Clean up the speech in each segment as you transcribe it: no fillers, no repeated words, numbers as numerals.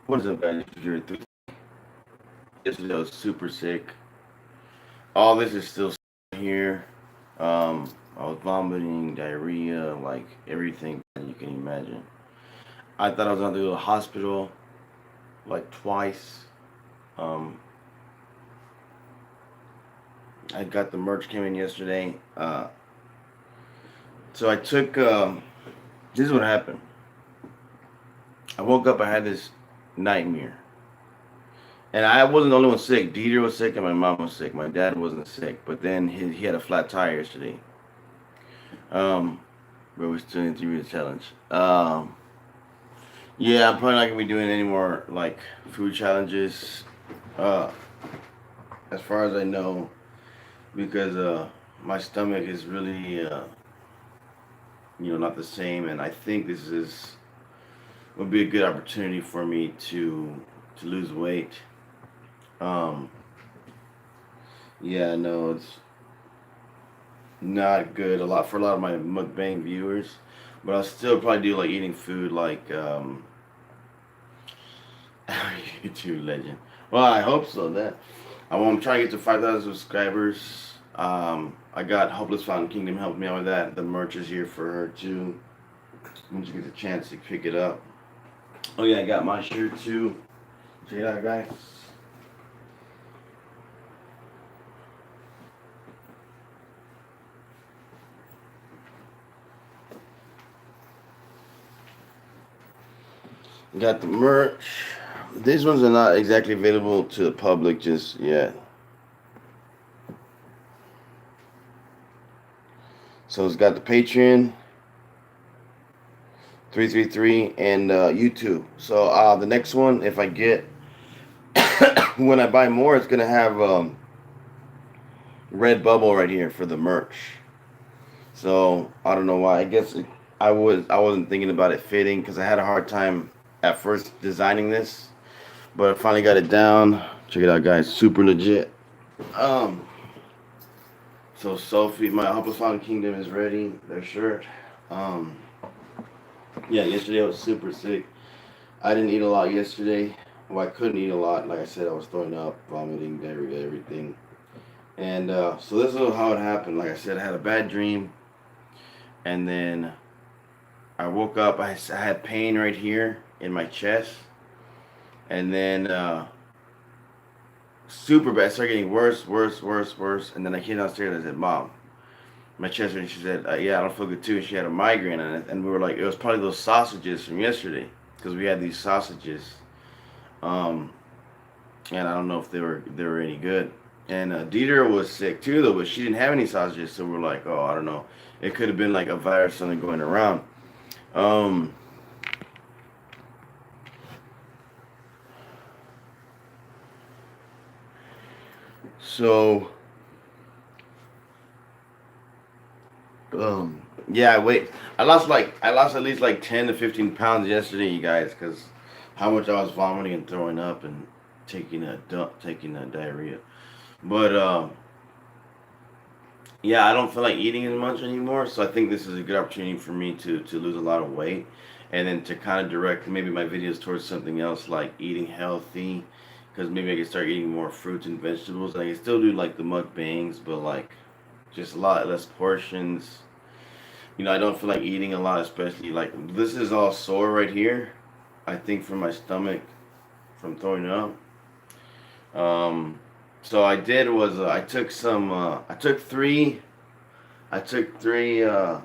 What is up, guys? Yesterday I was super sick. All this is still here. I was vomiting, diarrhea, like everything you can imagine. I thought I was going to go to the hospital like twice. Um, I got the merch came in yesterday. So I took. This is what happened. I woke up. I had this nightmare. And I wasn't the only one sick. Dieter was sick and my mom was sick. My dad wasn't sick, but then he had a flat tire yesterday. Um, but we still need to do the challenge. Yeah, I'm probably not gonna be doing any more like food challenges. Uh, as far as I know, because my stomach is really not the same, and I think this is would be a good opportunity for me to lose weight. Um, yeah, no, it's not good for a lot of my mukbang viewers, but I'll still probably do like eating food like YouTube legend. Well, I hope so. I'm trying to get to 5,000 subscribers. I got Hopeless Fountain Kingdom helped me out with that. The merch is here for her too. Once you get the chance to pick it up. Oh yeah, I got my shirt too. Check it out, guys. Got the merch. These ones are not exactly available to the public just yet. So it's got the Patreon, 333, and YouTube. So the next one, if I get, when I buy more, it's gonna have red bubble right here for the merch. So I don't know why. I wasn't thinking about it fitting because I had a hard time at first designing this, but I finally got it down. Check it out, guys. Super legit. Um, so Sophie, my Humble Fountain Kingdom is ready. Their shirt. Um, yeah, yesterday I was super sick. I didn't eat a lot yesterday. Well, I couldn't eat a lot. Like I said, I was throwing up, vomiting, diarrhea, everything. And so this is how it happened. Like I said, I had a bad dream, and then I woke up. I had pain right here in my chest, and then super bad. It started getting worse, worse, worse, worse. And then I came downstairs and I said, "Mom, my chest." And she said, "Yeah, I don't feel good too." And she had a migraine, and we were like, it was probably those sausages from yesterday because we had these sausages. Um, and I don't know if they were any good. And Dieter was sick too, though, but she didn't have any sausages, so we're like, oh, I don't know. It could have been like a virus, something going around. Um, so, yeah, I lost at least like 10 to 15 pounds yesterday, you guys, because how much I was vomiting and throwing up and taking a diarrhea. But yeah, I don't feel like eating as much anymore, so I think this is a good opportunity for me to lose a lot of weight, and then to kind of direct maybe my videos towards something else like eating healthy, because maybe I can start eating more fruits and vegetables. I can still do like the mukbangs, but like just a lot less portions. I don't feel like eating a lot, especially like this is all sore right here. I think from my stomach from throwing up. Um, so I did was I took some. I took three. I took three. Um,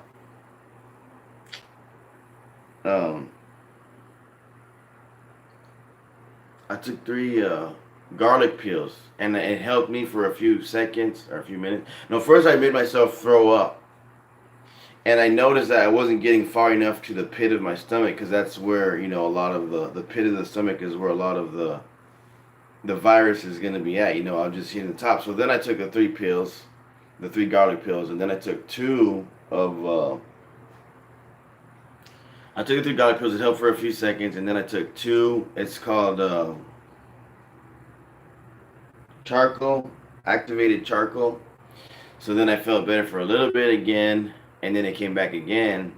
I took three garlic peels, and it helped me for a few seconds or a few minutes. No, first I made myself throw up, and I noticed that I wasn't getting far enough to the pit of my stomach because that's where a lot of the pit of the stomach is where a lot of the virus is going to be at. I'll just hit the top. So then I took the three garlic pills, and then I took two of. I took the three garlic pills. It helped for a few seconds, and then I took two. It's called charcoal, activated charcoal. So then I felt better for a little bit again, and then it came back again.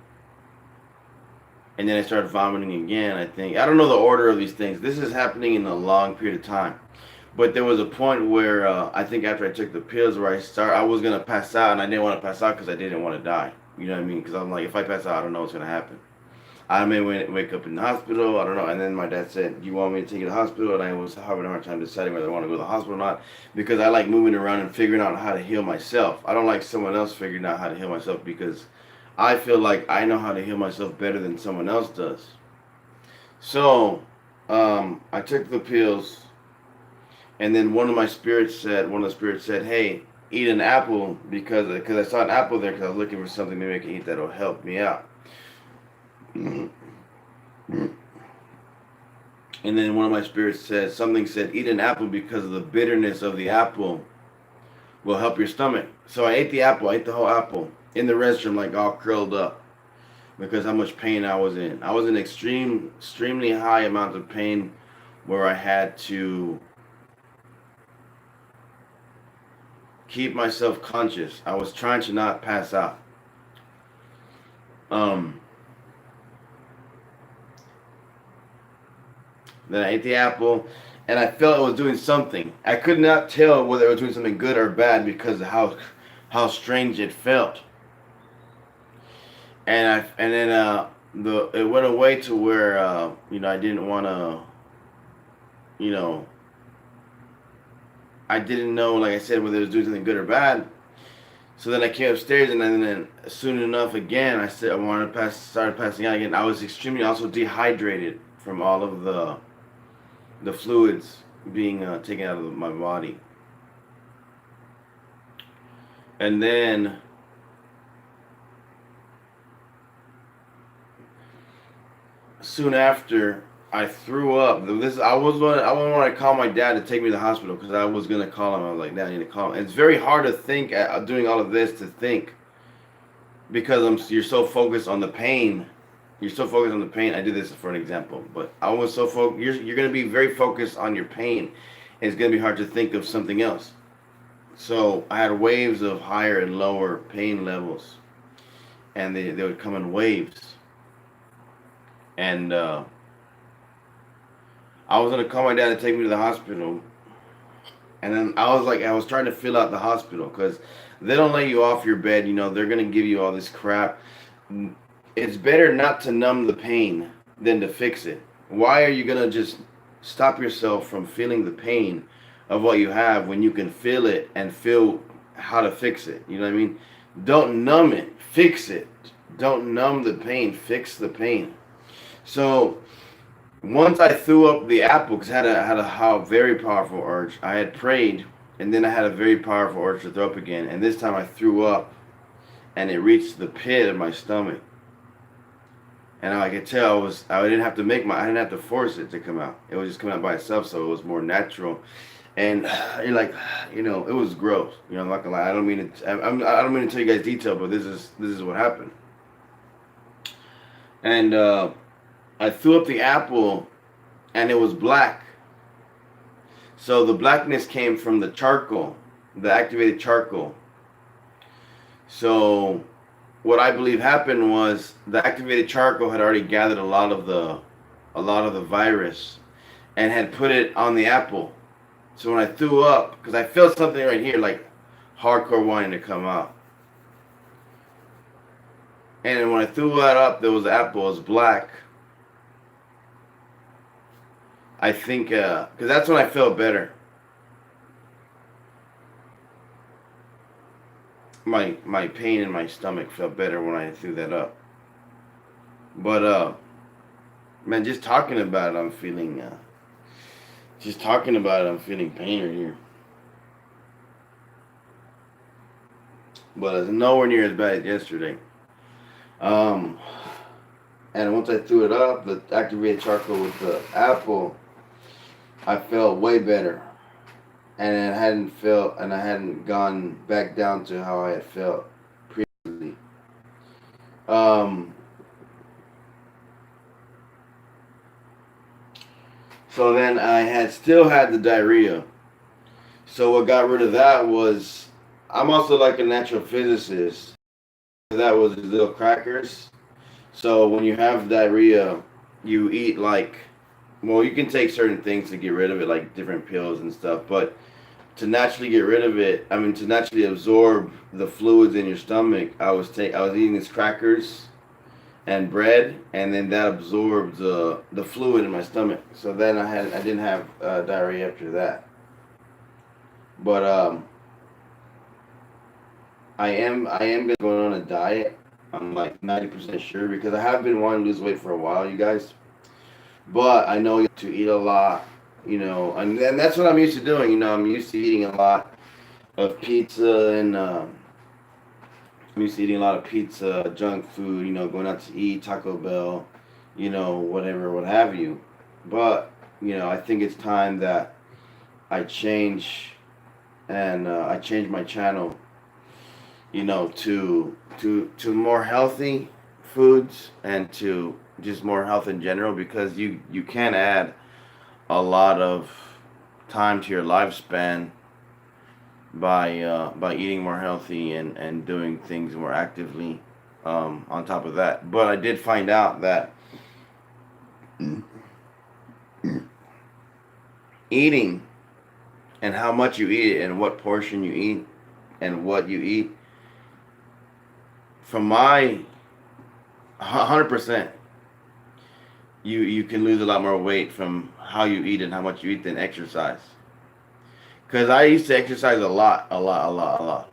and then I started vomiting again. I think I don't know the order of these things. This is happening in a long period of time. But there was a point where I think after I took the pills, where I was gonna pass out, and I didn't want to pass out because I didn't want to die. You know what I mean? Because I'm like, if I pass out, I don't know what's gonna happen. I may wake up in the hospital. I don't know. And then my dad said, "Do you want me to take you to the hospital?" And I was having a hard time deciding whether I want to go to the hospital or not, because I like moving around and figuring out how to heal myself. I don't like someone else figuring out how to heal myself, because I feel like I know how to heal myself better than someone else does. So I took the pills, and then one of the spirits said, "Hey, eat an apple, because I saw an apple there, because I was looking for something maybe I can eat that'll help me out." And then one of my spirits said, "Eat an apple, because of the bitterness of the apple will help your stomach." So I ate the apple. I ate the whole apple in the restroom, like all curled up, because how much pain I was in. I was in extremely high amounts of pain, where I had to keep myself conscious. I was trying to not pass out. Um, then I ate the apple, and I felt it was doing something. I could not tell whether it was doing something good or bad, because of how strange it felt. And then it went away to where I didn't want to, you know I didn't know, like I said, whether it was doing something good or bad. So then I came upstairs, and then soon enough again, I said I wanted to started passing out again. I was extremely also dehydrated from all of the fluids being taken out of my body. And then soon after, I threw up. I want to call my dad to take me to the hospital, because I was gonna call him. I was like, "Dad, I need to call him." And it's very hard to think doing all of this, to think, because you're so focused on the pain. You're so focused on the pain. I did this for an example, but I was so focused. You're gonna be very focused on your pain, and it's gonna be hard to think of something else. So I had waves of higher and lower pain levels, and they would come in waves. And I was gonna call my dad to take me to the hospital, and then I was trying to fill out the hospital, because they don't let you off your bed. They're gonna give you all this crap. It's better not to numb the pain than to fix it. Why are you gonna just stop yourself from feeling the pain of what you have, when you can feel it and feel how to fix it? You know what I mean? Don't numb it, fix it. Don't numb the pain, fix the pain. So once I threw up the apple, because I had a very powerful urge. I had prayed, and then I had a very powerful urge to throw up again. And this time I threw up, and it reached the pit of my stomach. And I could tell I didn't have to force it to come out. It was just coming out by itself, so it was more natural. And you're like, it was gross. I'm not gonna lie. I don't mean to tell you guys detail, but this is what happened. And I threw up the apple, and it was black. So the blackness came from the charcoal, the activated charcoal. So what I believe happened was the activated charcoal had already gathered a lot of the virus, and had put it on the apple. So when I threw up, because I felt something right here, like hardcore wanting to come out. And when I threw that up, there was the apple. It was black. I think, because that's when I felt better. My pain in my stomach felt better when I threw that up. But man, just talking about it, I'm feeling pain right here. But it's nowhere near as bad as yesterday. And once I threw it up, the activated charcoal with the apple, I felt way better. And I hadn't gone back down to how I had felt previously. So then I still had the diarrhea. So what got rid of that was, I'm also like a natural physicist. That was little crackers. So when you have diarrhea, you eat like, well, you can take certain things to get rid of it, like different pills and stuff. But to naturally get rid of it, I mean, to naturally absorb the fluids in your stomach, I was eating these crackers and bread, and then that absorbed the fluid in my stomach. So then I didn't have diarrhea after that. But I am gonna go on a diet. I'm like 90% sure because I have been wanting to lose weight for a while, you guys. But I know to eat a lot, and that's what I'm used to doing. I'm used to eating a lot of pizza and I'm used to eating a lot of pizza, junk food. Going out to eat, Taco Bell, whatever, what have you. But I think it's time that I change and I change my channel, to more healthy foods and to just more health in general because you can add a lot of time to your lifespan by eating more healthy and doing things more actively on top of that. But I did find out that eating and how much you eat and what portion you eat and what you eat, from my 100%, you can lose a lot more weight from how you eat and how much you eat than exercise. Because I used to exercise a lot, a lot, a lot, a lot.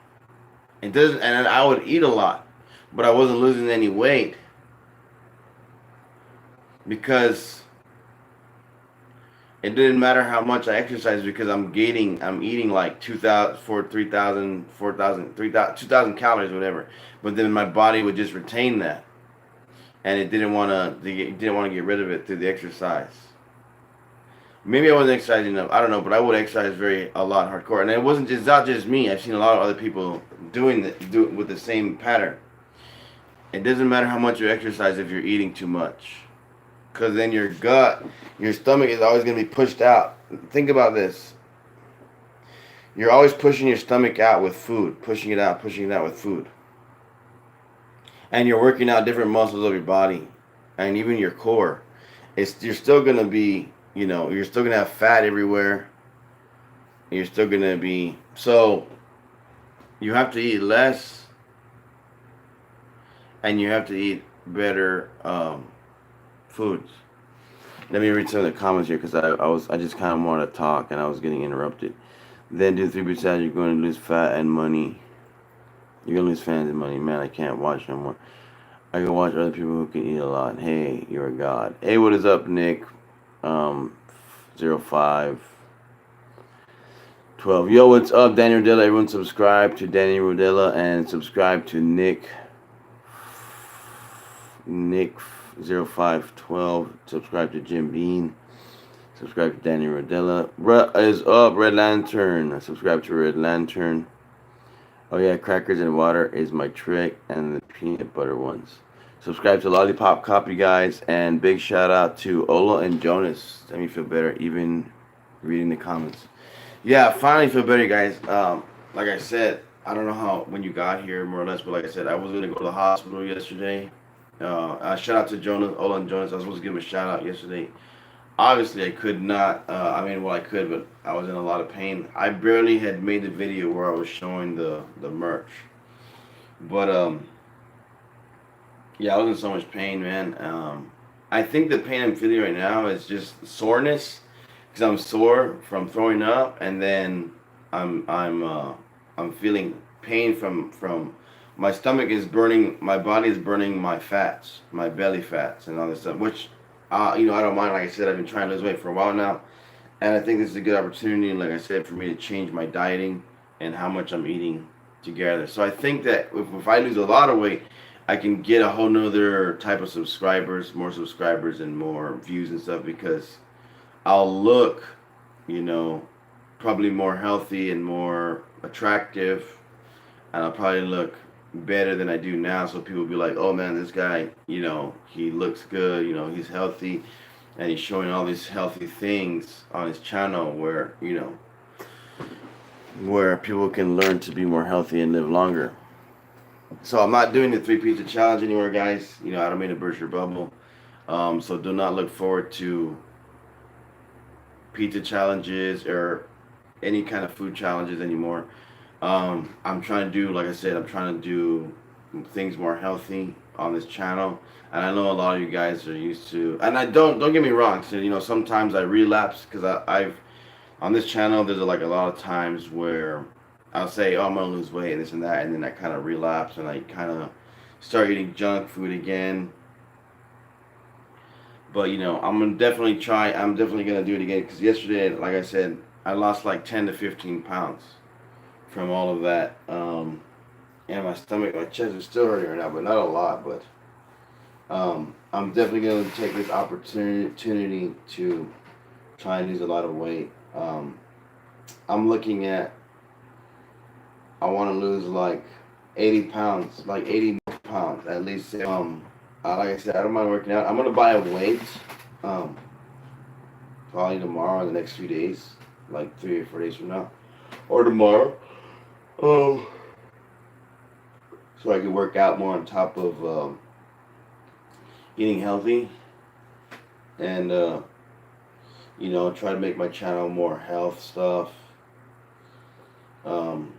It doesn't, and I would eat a lot, but I wasn't losing any weight because it didn't matter how much I exercise because I'm eating like 2,000, 3,000, 4,000, 3,000, 2,000 calories, whatever. But then my body would just retain that, and it didn't want to get rid of it through the exercise. Maybe I wasn't exercising enough. I don't know, but I would exercise a lot hardcore, and it's not just me. I've seen a lot of other people do it with the same pattern. It doesn't matter how much you exercise if you're eating too much, because then your stomach is always going to be pushed out. Think about this: you're always pushing your stomach out with food, pushing it out with food, and you're working out different muscles of your body, and even your core. You're still going to be, you're still going to have fat everywhere. You're still going to be so. You have to eat less, and you have to eat better foods. Let me read some of the comments here because I just kind of wanted to talk and I was getting interrupted. Then do 3%. You're going to lose fat and money. You're gonna lose fans and money, man. I can't watch no more. I can watch other people who can eat a lot. Hey, you're a god. Hey, what is up, Nick? 05 12. Yo, what's up, Danny Rodella? Everyone subscribe to Danny Rodella and subscribe to Nick 0512. Subscribe to Jim Bean. Subscribe to Danny Rodella. Is up, Red Lantern. Subscribe to Red Lantern. Oh yeah, crackers and water is my trick, and the peanut butter ones. Subscribe to Lollipop Copy, guys, and big shout out to Ola and Jonas. Let me feel better, even reading the comments. Yeah, finally feel better, guys. Like I said, I don't know how when you got here, more or less, but like I said, I was gonna go to the hospital yesterday. Shout out to Jonas, Ola and Jonas. I was supposed to give him a shout out yesterday. Obviously, I could not. I could, but I was in a lot of pain. I barely had made the video where I was showing the merch. But yeah, I was in so much pain, man. I think the pain I'm feeling right now is just soreness, because I'm sore from throwing up, and then I'm feeling pain from my stomach is burning, my body is burning my fats, my belly fats, and all this stuff, which I don't mind. Like I said, I've been trying to lose weight for a while now, and I think this is a good opportunity, like I said, for me to change my dieting and how much I'm eating together. So I think that if I lose a lot of weight, I can get a whole nother type of subscribers, more subscribers and more views and stuff, because I'll look, probably more healthy and more attractive, and I'll probably look better than I do now. So people will be like, oh man, this guy, he looks good, he's healthy, and he's showing all these healthy things on his channel where people can learn to be more healthy and live longer. So I'm not doing the three pizza challenge anymore, guys. I don't mean to burst your bubble. So do not look forward to pizza challenges or any kind of food challenges anymore. I'm trying to do, like I said, I'm trying to do things more healthy on this channel, and I know a lot of you guys are used to. And I don't get me wrong. So sometimes I relapse because I've on this channel. There's like a lot of times where I'll say, "Oh, I'm gonna lose weight," and this and that, and then I kind of relapse and I kind of start eating junk food again. But I'm gonna definitely try. I'm definitely gonna do it again because yesterday, like I said, I lost like 10 to 15 pounds from all of that. And my stomach, my chest is still hurting right now, but not a lot. But I'm definitely gonna take this opportunity to try and lose a lot of weight. I'm looking at. I want to lose like 80 pounds, like 80 pounds at least. Like I said, I don't mind working out. I'm gonna buy a weight. Um, Probably tomorrow, in the next few days, like 3 or 4 days from now, or tomorrow. Um, so I can work out more on top of eating healthy, and try to make my channel more health stuff. Um,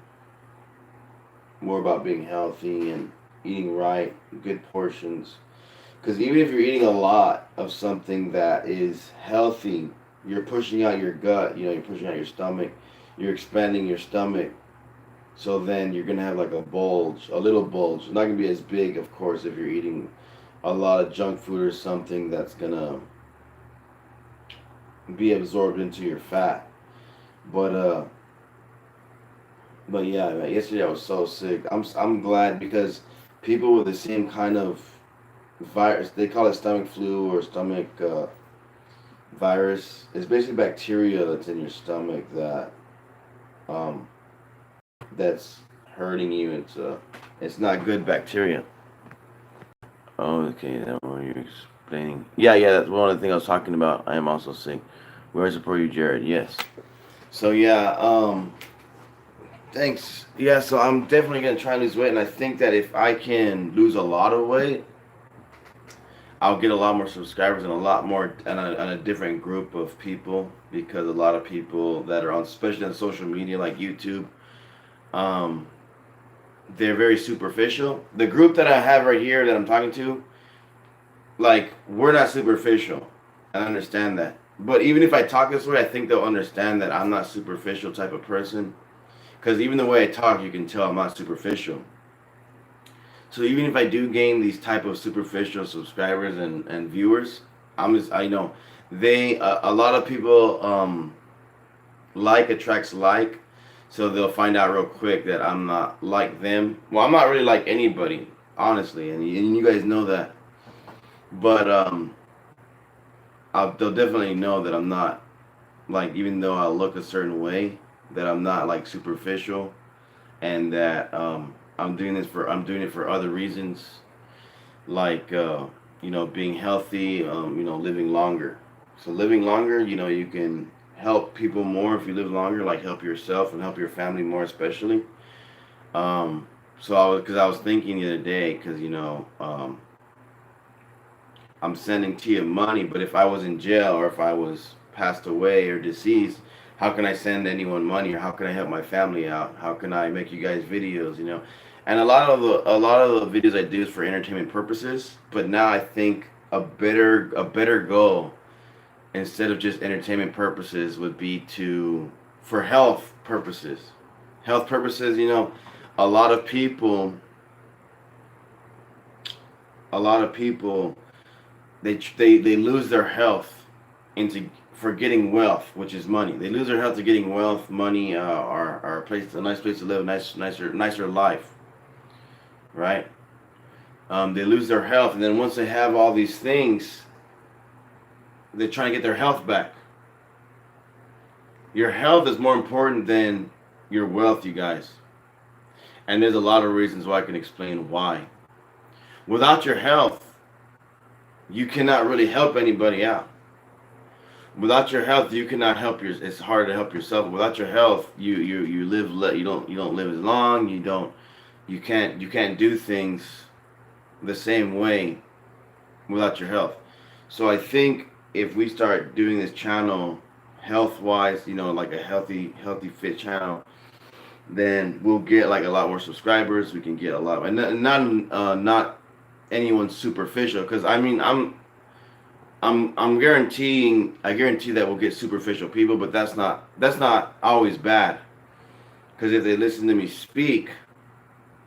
More about being healthy and eating right, good portions. Because even if you're eating a lot of something that is healthy, you're pushing out your gut. You're pushing out your stomach. You're expanding your stomach. So then you're gonna have like a bulge, a little bulge. It's not gonna be as big, of course, if you're eating a lot of junk food or something that's gonna be absorbed into your fat. But yeah, man, yesterday I was so sick. I'm glad because people with the same kind of virus, they call it stomach flu or stomach virus. It's basically bacteria that's in your stomach um, that's hurting you. It's not good bacteria. Oh, okay, that's what you're explaining. Yeah, that's one of the things I was talking about. I am also sick. Where I support you, Jared. Yes. So yeah, thanks. Yeah, so I'm definitely gonna try and lose weight, and I think that if I can lose a lot of weight, I'll get a lot more subscribers and a lot more and a different group of people because a lot of people that are on, especially on social media like YouTube, um, they're very superficial. The group that I have right here that I'm talking to, like, we're not superficial. I understand that. But even if I talk this way, I think they'll understand that I'm not superficial type of person. Because even the way I talk, you can tell I'm not superficial. So even if I do gain these type of superficial subscribers and viewers, I know they a lot of people like attracts like, so they'll find out real quick that I'm not like them. Well, I'm not really like anybody, honestly, and you guys know that. But they'll definitely know that I'm not like, even though I look a certain way, that I'm not like superficial, and that I'm doing it for other reasons, like being healthy, living longer. So living longer, you can help people more if you live longer, like help yourself and help your family more, especially. So because I was thinking the other day, because I'm sending Tia money, but if I was in jail or if I was passed away or deceased, how can I send anyone money, or how can I help my family out? How can I make you guys videos? And a lot of the videos I do is for entertainment purposes. But now I think a better goal, instead of just entertainment purposes, would be to for health purposes. Health purposes, a lot of people, a lot of people they lose their health into for getting wealth, which is money. They lose their health to getting wealth, money, or a nice place to live, nicer life, right? They lose their health, and then once they have all these things, they're trying to get their health back. Your health is more important than your wealth, you guys. And there's a lot of reasons why I can explain why. Without your health, you cannot really help anybody out. Without your health, you cannot help it's hard to help yourself. Without your health, you live you don't live as long. You don't You can't do things the same way without your health. So I think if we start doing this channel health wise, like a healthy fit channel, then we'll get like a lot more subscribers. We can get a lot, and not anyone superficial. Because I mean, I'm guaranteeing, I guarantee that we'll get superficial people, but that's not always bad. Because if they listen to me speak,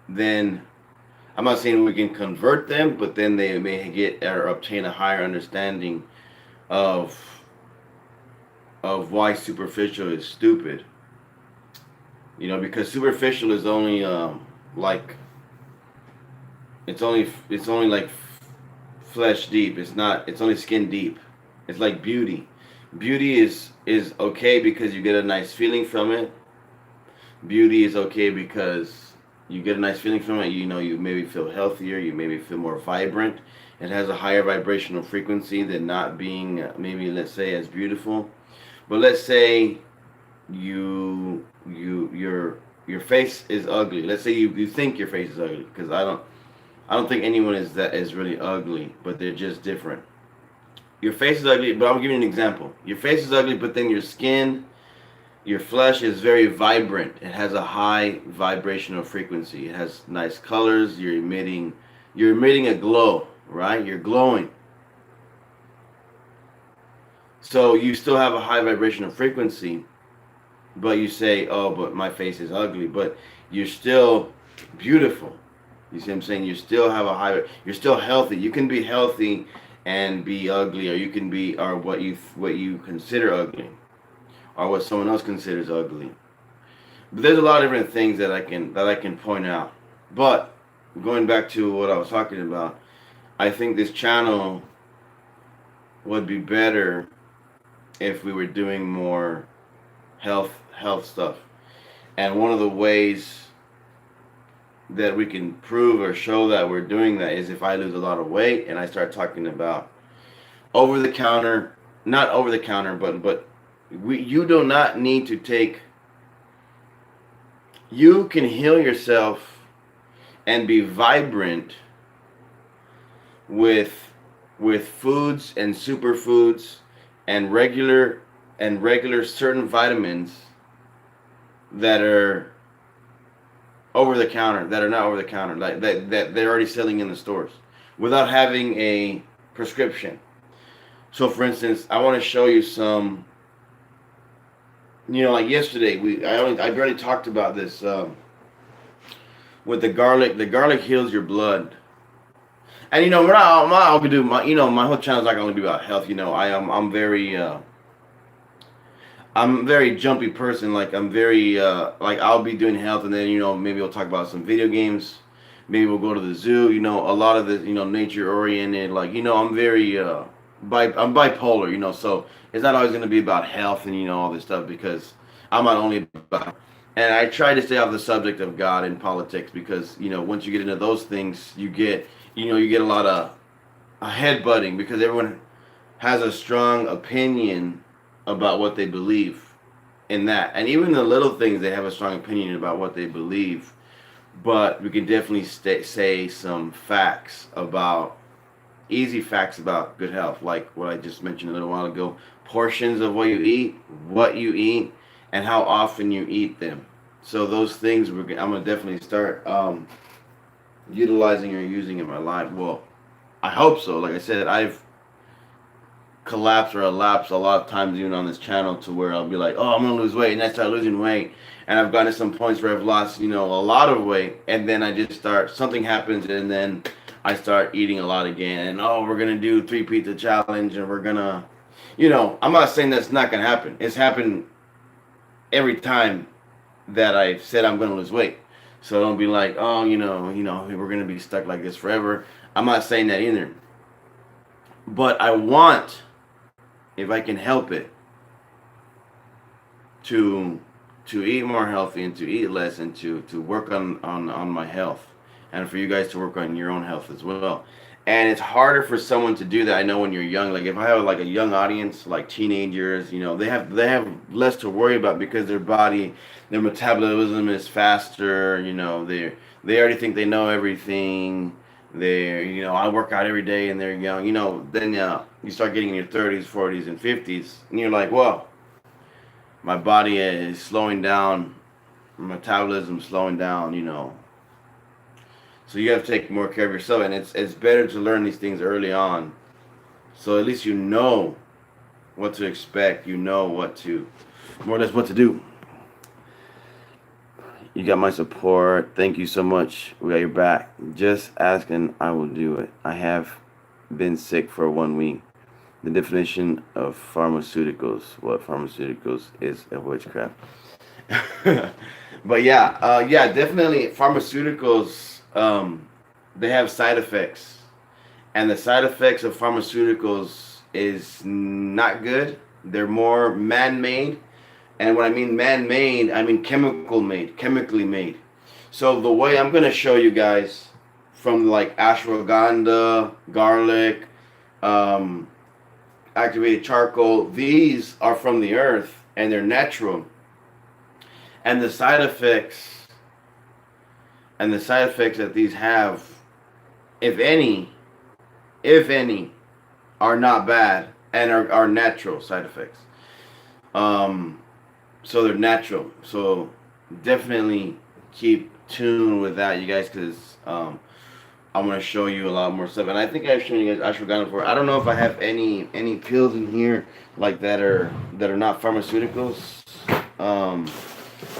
then I'm not saying we can convert them, but then they may get or obtain a higher understanding of why superficial is stupid. Because superficial is only like it's only like flesh deep. It's only skin deep. It's like beauty. Beauty is okay because you get a nice feeling from it. Beauty is okay because you get a nice feeling from it. You maybe feel healthier. You maybe feel more vibrant. It has a higher vibrational frequency than not being maybe, let's say, as beautiful. But let's say your face is ugly. Let's say you think your face is ugly, because I don't think anyone is really ugly, but they're just different. Your face is ugly, but I'll give you an example. Your face is ugly, but then your skin, your flesh is very vibrant. It has a high vibrational frequency. It has nice colors. You're emitting a glow, right? You're glowing. So you still have a high vibrational frequency, but you say, "Oh, but my face is ugly," but you're still beautiful. You see what I'm saying? You're still healthy. You can be healthy and be ugly, or you can be, or what you consider ugly, or what someone else considers ugly. But there's a lot of different things that I can point out. But going back to what I was talking about, I think this channel would be better if we were doing more health stuff. And one of the ways that we can prove or show that we're doing that is if I lose a lot of weight and I start talking about over the counter, not over the counter, but you do not need to take. You can heal yourself and be vibrant with foods and superfoods and regular certain vitamins that are over the counter, that are not over the counter, like that they're already selling in the stores without having a prescription. So for instance, I want to show you some, like yesterday, I barely talked about this with the garlic. The garlic heals your blood. And I'm not gonna do my whole channel is not gonna be about health. I'm very jumpy person. Like I'm very like I'll be doing health, and then maybe we'll talk about some video games. Maybe we'll go to the zoo. A lot of the nature oriented. Like I'm very I'm bipolar. So it's not always gonna be about health and all this stuff, because I'm not only about. And I try to stay off the subject of God and politics, because once you get into those things, you get a lot of headbutting, because everyone has a strong opinion about what they believe in that. And even the little things, they have a strong opinion about what they believe. But we can definitely say some easy facts about good health, like what I just mentioned a little while ago. Portions of what you eat, and how often you eat them. So those things I'm going to definitely start utilizing or using in my life. Well, I hope so. Like I said, I've collapse or elapse a lot of times even on this channel, to where I'll be like, oh, I'm gonna lose weight, and I start losing weight, and I've gotten to some points where I've lost a lot of weight, and then I just start, something happens, and then I start eating a lot again, and we're gonna do 3 pizza challenge, and we're gonna I'm not saying that's not gonna happen. It's happened every time that I've said I'm gonna lose weight. So don't be like, oh, we're gonna be stuck like this forever. I'm not saying that either, but I want, if I can help it, to eat more healthy, and to eat less, and to work on my health, and for you guys to work on your own health as well. And it's harder for someone to do that. I know when you're young, like if I have like a young audience, like teenagers, they have less to worry about, because their body, their metabolism is faster. They already think they know everything. They're, you know, I work out every day and they're young. You know, then you start getting in your 30s, 40s, and 50s, and you're like, well, my body is slowing down, metabolism slowing down, you know. So you have to take more care of yourself, and it's better to learn these things early on, so at least you know what to expect. You know what to, more or less, what to do. You got my support. Thank you so much. We got your back. Just asking, I will do it. I have been sick for 1 week. The definition of pharmaceuticals. What pharmaceuticals is a witchcraft. But yeah, yeah, definitely pharmaceuticals. They have side effects, and the side effects of pharmaceuticals is not good. They're more man-made, and when I mean man-made, I mean chemical-made, chemically made. So the way I'm gonna show you guys, from like ashwagandha, garlic, um, activated charcoal, these are from the earth and they're natural. And the side effects that these have, if any, are not bad and are natural side effects. So they're natural. So definitely keep tuned with that, you guys, because I'm gonna show you a lot more stuff. And I think I've shown you guys ashwagandha before. I don't know if I have any pills in here like that are not pharmaceuticals.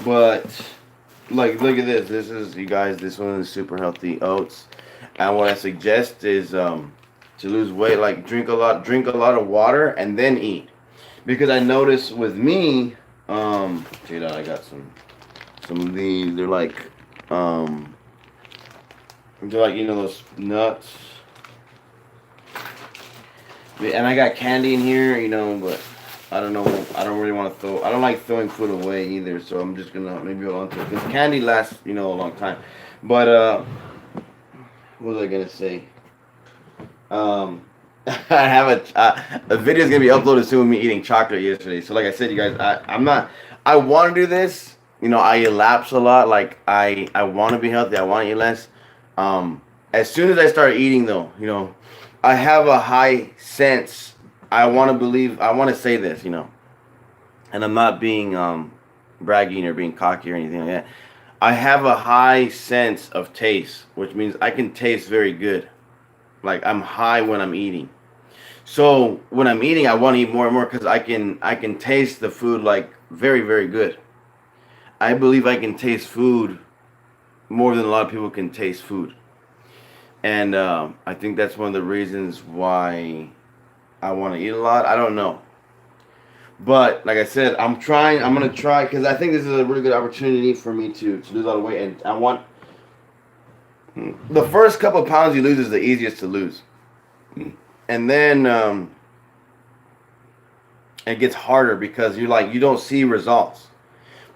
But like, look at this. This is, you guys, this one is super healthy oats. And what I suggest is to lose weight, like drink a lot of water and then eat. Because I noticed with me, check it out, I got some of these. They're like you know, those nuts. And I got candy in here, you know, but I don't know. I don't really want to throw. I don't like throwing food away either, so I'm just gonna maybe hold on to it. Because candy lasts, you know, a long time. But what was I gonna say? I have a video is gonna be uploaded soon with me eating chocolate yesterday. So like I said, you guys, I'm not. I want to do this. You know, I elapse a lot. Like I want to be healthy. I want to eat less. As soon as I start eating, though, you know, I have a high sense. I want to believe. I want to say this, you know, and I'm not being bragging or being cocky or anything like that. I have a high sense of taste, which means I can taste very good. Like I'm high when I'm eating. So when I'm eating, I want to eat more and more because I can taste the food like very, very good. I believe I can taste food more than a lot of people can taste food. And I think that's one of the reasons why I want to eat a lot. I don't know. But like I said, I'm going to try because I think this is a really good opportunity for me to lose a lot of weight. And I want, the first couple of pounds you lose is the easiest to lose. And then it gets harder because you don't see results.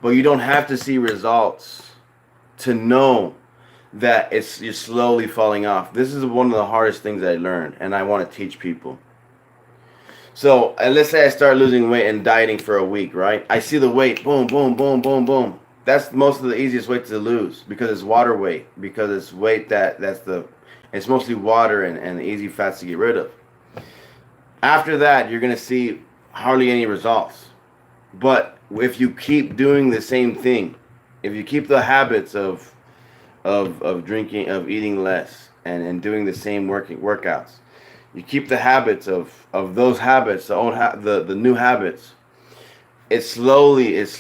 But you don't have to see results to know that you're slowly falling off. This is one of the hardest things I learned, and I want to teach people. So, and let's say I start losing weight and dieting for a week, right? I see the weight, boom, boom, boom, boom, boom. That's most of the easiest weight to lose because it's water weight, because it's weight it's mostly water and easy fats to get rid of. After that, you're going to see hardly any results. But if you keep doing the same thing, if you keep the habits of drinking, of eating less, and doing the same workouts, you keep the habits of those habits, the new habits. It's slow. It's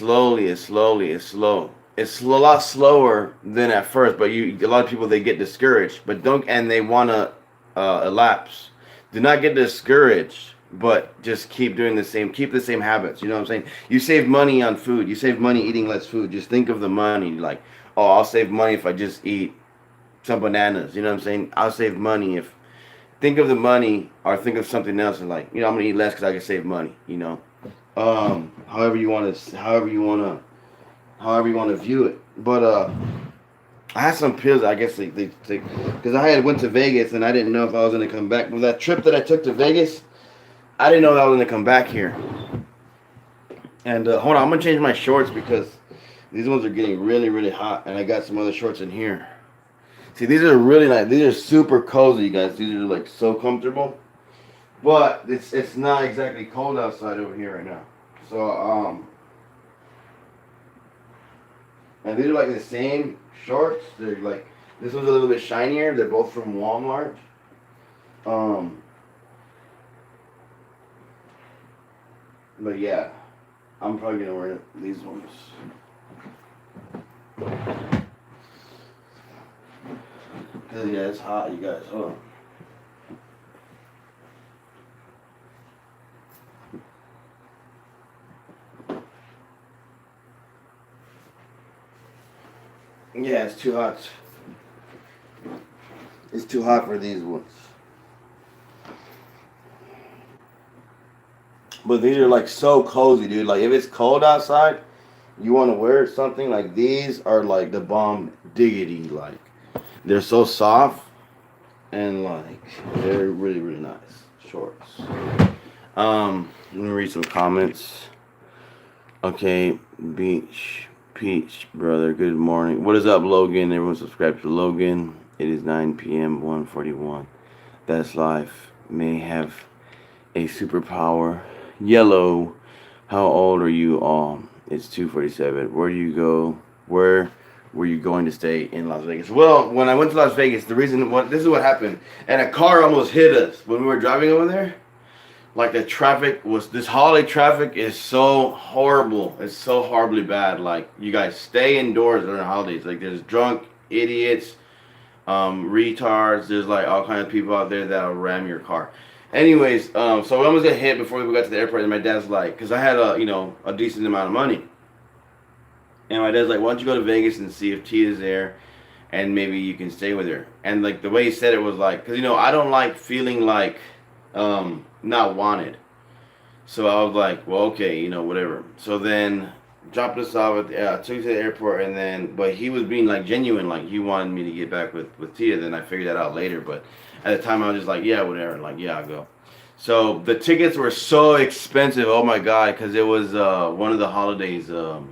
a lot slower than at first, but a lot of people, they get discouraged, and they want to elapse. Do not get discouraged, but just keep the same habits. You know what I'm saying? You save money on food. You save money eating less food. Just think of the money. Like, oh, I'll save money if I just eat some bananas. You know what I'm saying? I'll save money if, think of the money, or think of something else, and like, you know, I'm gonna eat less because I can save money. You know, however you want to view it. But I had some pills. I guess they because I went to Vegas and I didn't know if I was gonna come back. With that trip that I took to Vegas, I didn't know that I was gonna come back here. And hold on, I'm gonna change my shorts because these ones are getting really, really hot, and I got some other shorts in here. See, these are really nice. These are super cozy, guys. These are like so comfortable. But it's not exactly cold outside over here right now. So and these are like the same shorts. They're like this one's a little bit shinier. They're both from Walmart. Um, but yeah, I'm probably gonna wear these ones. Cause yeah, it's hot, you guys. Hold on. Yeah, it's too hot. It's too hot for these ones. But these are like so cozy, dude. Like if it's cold outside, you want to wear something like these are like the bomb diggity. Like they're so soft and like they're really really nice shorts. Let me read some comments. Okay, Beach Peach brother. Good morning. What is up, Logan? Everyone subscribe to Logan. It is 9 p.m. 1:41. That's life. May have a superpower. Yellow. How old are you all? It's 2:47. Where do you go? Where were you going to stay in Las Vegas? Well, when I went to Las Vegas, the reason what this is what happened, and a car almost hit us when we were driving over there. Like the traffic was this holiday traffic is so horrible. It's so horribly bad. Like you guys stay indoors during the holidays. Like there's drunk idiots, retards. There's like all kinds of people out there that'll ram your car. Anyways, so we almost got hit before we got to the airport, and my dad's like, because I had a decent amount of money, and my dad's like, why don't you go to Vegas and see if Tia's there, and maybe you can stay with her. And like the way he said it was like, because I don't like feeling like not wanted. So I was like, well, okay, whatever. So then dropped us off took us to the airport, and then, but he was being like genuine, like he wanted me to get back with Tia. Then I figured that out later, but at the time I was just like, yeah, whatever, like yeah, I'll go. So the tickets were so expensive, oh my god, because it was one of the holidays. It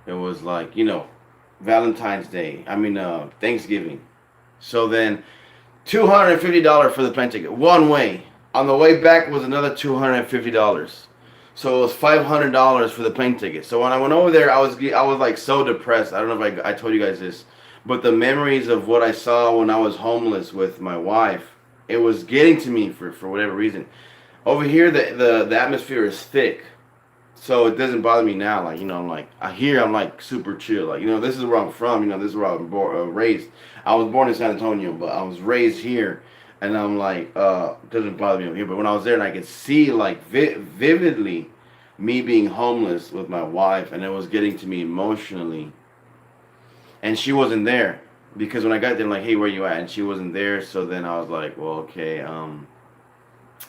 was like Valentine's Day. I mean Thanksgiving. So then $250 for the plane ticket, one way. On the way back was another $250. So it was $500 for the plane ticket. So when I went over there, I was like so depressed. I don't know if I told you guys this, but the memories of what I saw when I was homeless with my wife, it was getting to me for whatever reason. Over here, the atmosphere is thick, so it doesn't bother me now. Like I'm like I'm like super chill. Like this is where I'm from. This is where I was raised. I was born in San Antonio, but I was raised here, and I'm like it doesn't bother me over here. But when I was there, and I could see like vividly me being homeless with my wife, and it was getting to me emotionally. And she wasn't there because when I got there, I'm like, hey, where you at? And she wasn't there. So then I was like, well, okay.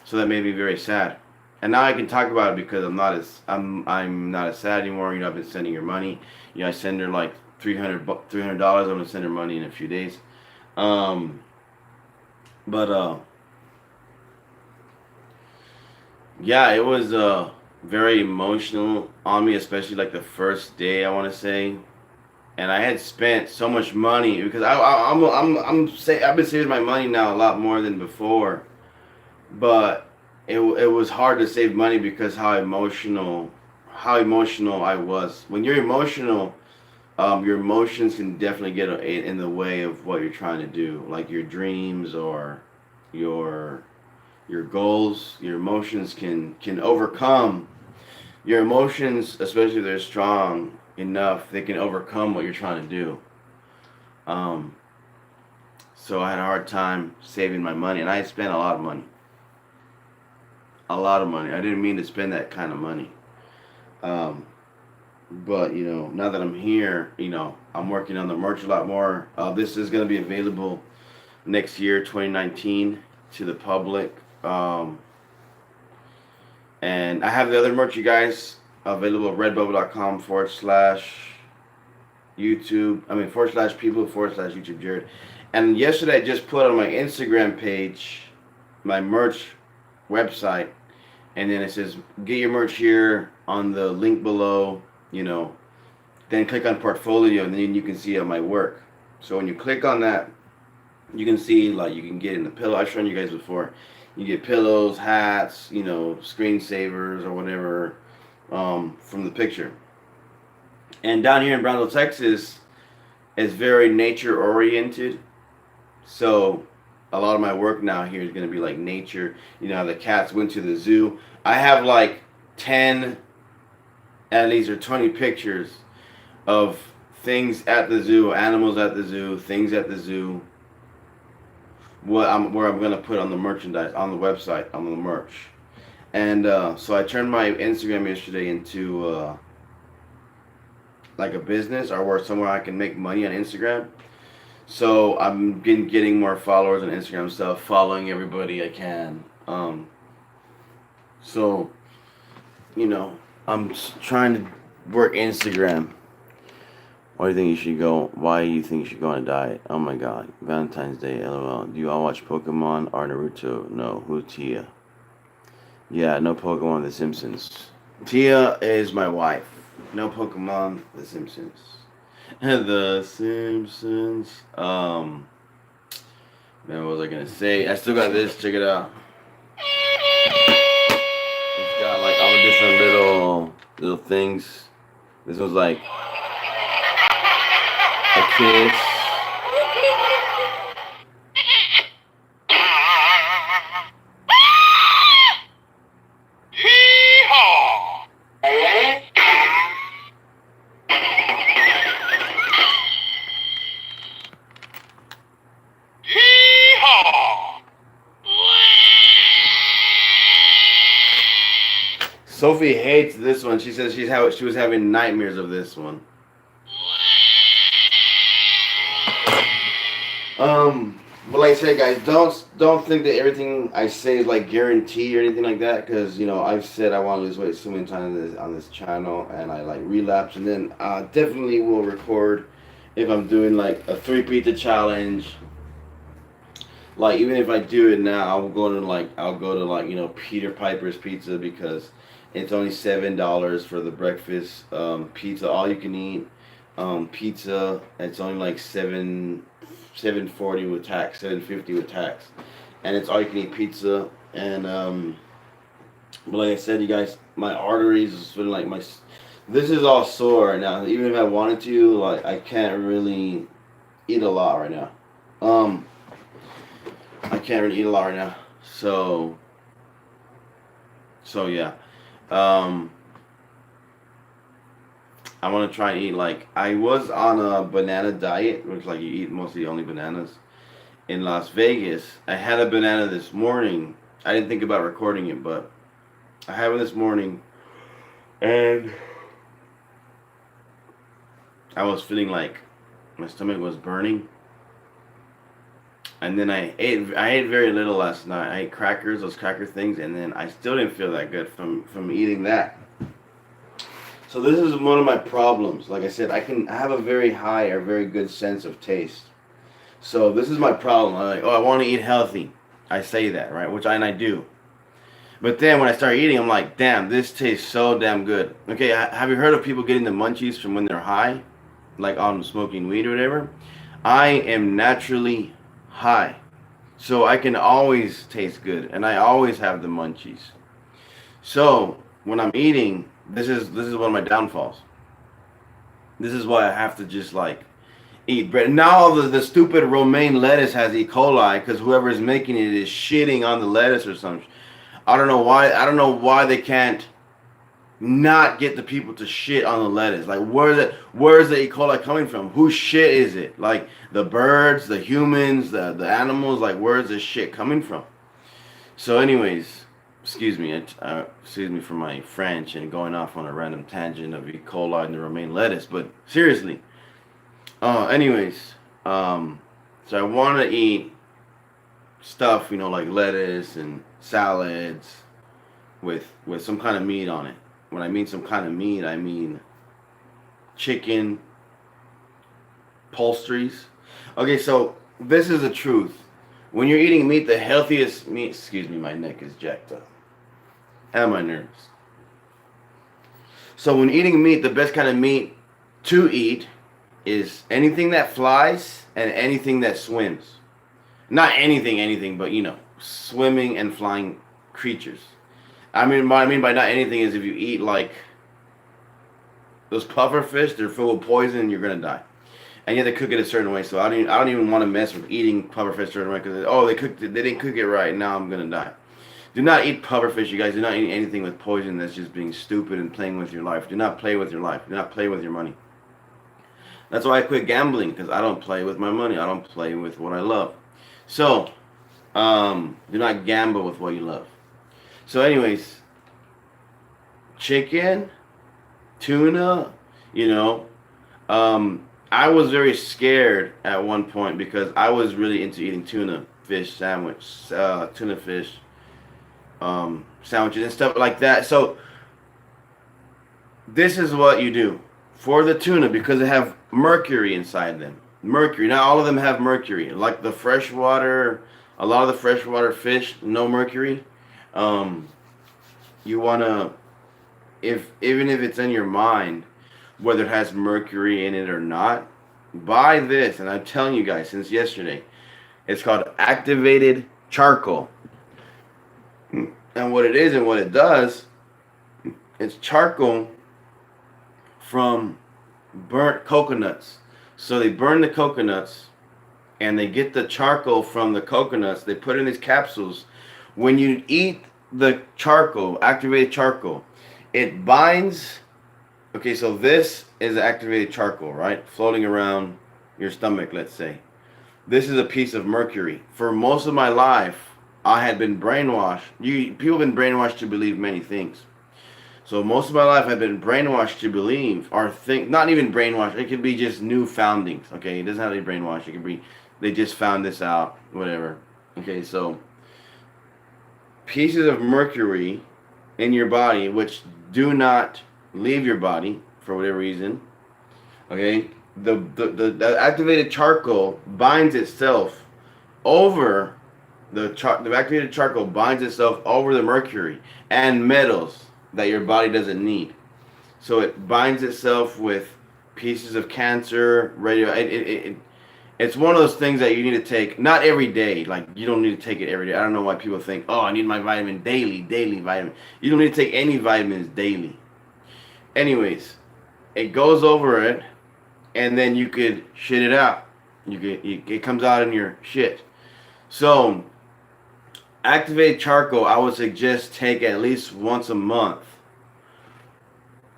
So that made me very sad. And now I can talk about it because I'm not as sad anymore. I've been sending her money. I send her like $300. I'm gonna send her money in a few days. But yeah, it was very emotional on me, especially like the first day, I want to say. And I had spent so much money because I've been saving my money now a lot more than before, but it was hard to save money because how emotional I was. When you're emotional, your emotions can definitely get in the way of what you're trying to do, like your dreams or your your goals. Your emotions can overcome your emotions, especially if they're strong enough. They can overcome what you're trying to do. Um, so I had a hard time saving my money, and I had spent a lot of money. A lot of money. I didn't mean to spend that kind of money. Um, but now that I'm here, I'm working on the merch a lot more. This is going to be available next year, 2019, to the public. And I have the other merch, you guys, available at redbubble.com /YouTube. I mean, /people /YouTube Jared. And yesterday I just put on my Instagram page my merch website. And then it says, get your merch here on the link below, Then click on portfolio, and then you can see my work. So when you click on that, you can see like you can get in the pillow. I've shown you guys before. You get pillows, hats, screensavers or whatever from the picture. And down here in Brownsville, Texas, it's very nature oriented. So a lot of my work now here is going to be like nature. The cats went to the zoo. I have like 10 at least or 20 pictures of things at the zoo, animals at the zoo, things at the zoo. Where I'm gonna put on the merchandise, on the website, on the merch. And so I turned my Instagram yesterday into like a business, or where somewhere I can make money on Instagram. So I'm getting more followers on Instagram stuff, following everybody I can. So I'm trying to work Instagram. Why do you think you should go? Why do you think you should go on a diet? Oh my god. Valentine's Day, LOL. Do you all watch Pokemon or Naruto? No. Who's Tia? Yeah, no Pokemon, The Simpsons. Tia is my wife. No Pokemon, The Simpsons. The Simpsons. Man, what was I gonna say? I still got this. Check it out. It's got like all the different little things. This one's like a kiss. Sophie hates this one. She says she was having nightmares of this one. But like I said, guys, don't think that everything I say is like guaranteed or anything like that, because I've said I want to lose weight so many times on this channel, and I like relapse, and then I definitely will record if I'm doing like a 3 pizza challenge. Like even if I do it now, I'll go to Peter Piper's Pizza, because it's only $7 for the breakfast pizza, all you can eat pizza. It's only like $7.40 with tax, $7.50 with tax, and it's all you can eat pizza. And but like I said, you guys, my arteries is feeling like this is all sore right now. Even if I wanted to, like I can't really eat a lot right now. I can't really eat a lot right now. So yeah. I want to try and eat, like, I was on a banana diet, which like you eat mostly only bananas in Las Vegas. I had a banana this morning. I didn't think about recording it, but I had one this morning, and I was feeling like my stomach was burning. And then I ate very little last night. I ate crackers, those cracker things, and then I still didn't feel that good from eating that. So this is one of my problems. Like I said, I have a very high or very good sense of taste. So this is my problem. I'm like, I want to eat healthy. I say that, right? And I do. But then when I start eating, I'm like, damn, this tastes so damn good. Okay, have you heard of people getting the munchies from when they're high? Like on smoking weed or whatever? I am naturally high. So I can always taste good. And I always have the munchies. So when I'm eating, this is one of my downfalls. This is why I have to just like eat bread. Now the stupid romaine lettuce has E. coli because whoever is making it is shitting on the lettuce or something. I don't know why. I don't know why they can't not get the people to shit on the lettuce. Like where's the E. coli coming from? Whose shit is it? Like the birds, the humans, the animals. Like where's this shit coming from? So anyways. Excuse me for my French and going off on a random tangent of E. coli and the romaine lettuce, but seriously. Anyways, so I want to eat stuff, like lettuce and salads with some kind of meat on it. When I mean some kind of meat, I mean chicken, poultries. Okay, so this is the truth. When you're eating meat, the healthiest meat, excuse me, my neck is jacked up. And my nerves. So when eating meat, the best kind of meat to eat is anything that flies and anything that swims. Not anything, but swimming and flying creatures. I mean, what I mean by not anything is if you eat like those puffer fish, they're full of poison and you're gonna die. And you have to cook it a certain way. So I don't even want to mess with eating puffer fish a certain way because they didn't cook it right. Now I'm gonna die. Do not eat puffer fish, you guys. Do not eat anything with poison that's just being stupid and playing with your life. Do not play with your life. Do not play with your money. That's why I quit gambling, because I don't play with my money. I don't play with what I love. So, do not gamble with what you love. So anyways, chicken, tuna, I was very scared at one point because I was really into eating tuna fish sandwiches and stuff like that. So this is what you do for the tuna because they have mercury inside them. Mercury. Not all of them have mercury. Like the freshwater, a lot of the freshwater fish, no mercury. You wanna, even if it's in your mind, whether it has mercury in it or not, buy this. And I'm telling you guys since yesterday, it's called activated charcoal. And what it is and what it does, it's charcoal from burnt coconuts. So they burn the coconuts and they get the charcoal from the coconuts. They put it in these capsules. When you eat the charcoal, activated charcoal, it binds. Okay, so this is activated charcoal, right? Floating around your stomach, let's say. This is a piece of mercury. For most of my life, I had been brainwashed. People have been brainwashed to believe many things. So most of my life I've been brainwashed to believe or think, not even brainwashed, it could be just new foundings, okay? It doesn't have to be brainwashed. It could be, they just found this out, whatever. Okay, so pieces of mercury in your body which do not leave your body for whatever reason, okay? The activated charcoal binds itself over the activated charcoal binds itself over the mercury and metals that your body doesn't need. So it binds itself with pieces of cancer, radio. It's one of those things that you need to take, not every day. Like, you don't need to take it every day. I don't know why people think, oh, I need my vitamin daily vitamin. You don't need to take any vitamins daily. Anyways, it goes over it, and then you could shit it out. It comes out in your shit. So, activated charcoal, I would suggest take at least once a month,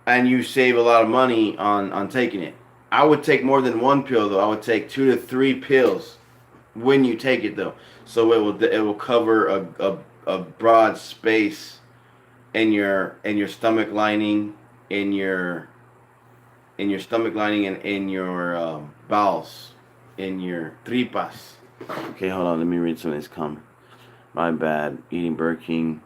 and you save a lot of money on taking it. I would take more than one pill though. I would take 2 to 3 pills when you take it though, so it will cover a broad space in your stomach lining, in your stomach lining, and in your bowels, in your tripas. Okay, hold on. Let me read some of this comment. My bad. Eating Burger King.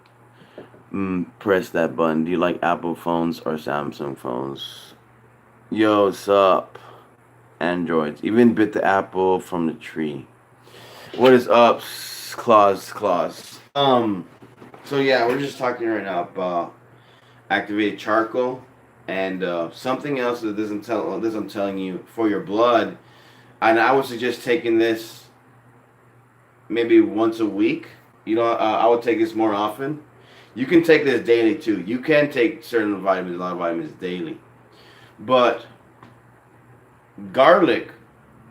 Press that button. Do you like Apple phones or Samsung phones? Yo, what's up? Androids. Even bit the apple from the tree. What is up, Claus? So yeah, we're just talking right now about activated charcoal and something else that I'm telling you for your blood. And I would suggest taking this maybe once a week. I would take this more often. You can take this daily too. You can take certain vitamins, a lot of vitamins daily. But garlic,